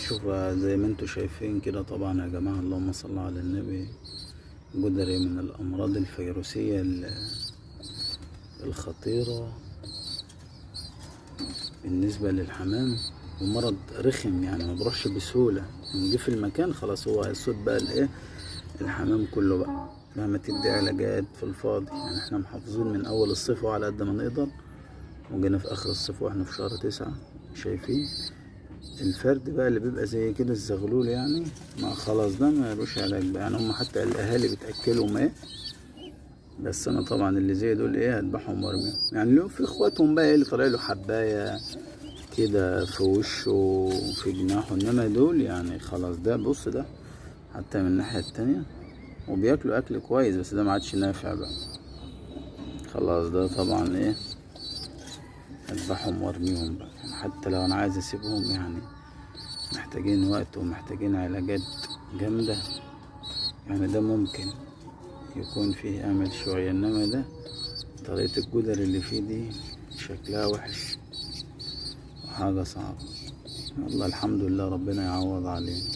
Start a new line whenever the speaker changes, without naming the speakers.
شوف زي ما انتوا شايفين كده طبعا يا جماعة، اللهم صل على النبي. جدري من الأمراض الفيروسية الخطيرة بالنسبة للحمام، ومرض رخم يعني ما بروحش بسهولة. نجي في المكان خلاص هو هيصيب بقى الايه الحمام كله بقى، مهما تدي علاجات في الفاضي. يعني احنا محافظين من أول الصيف وعلى قد ما نقدر، وجينا في آخر الصيف واحنا في شهر 9 شايفين الفرد بقى اللي بيبقى زي كده الزغلول يعني، ما خلاص ده ما يلوش علاج بقى. يعني هم حتى الاهالي بتاكلهم ايه، بس انا طبعا اللي زي دول ايه هذبحهم وارميهم. يعني لو في اخواتهم بقى اللي طالع له حبايه كده في وشه وفي جناحه، انما دول يعني خلاص. ده بص ده حتى من الناحيه التانية وبياكلوا اكل كويس، بس ده ما عادش نافع بقى خلاص. ده طبعا ايه اذبحهم وارميهم بقى. يعني حتى لو انا عايز اسيبهم يعني محتاجين وقت ومحتاجين علاجات جامدة. يعني ده ممكن يكون فيه امل شوية، انما ده طريقة الجدر اللي فيه دي شكلها وحش وحاجة صعبة. والله الحمد لله ربنا يعوض علينا.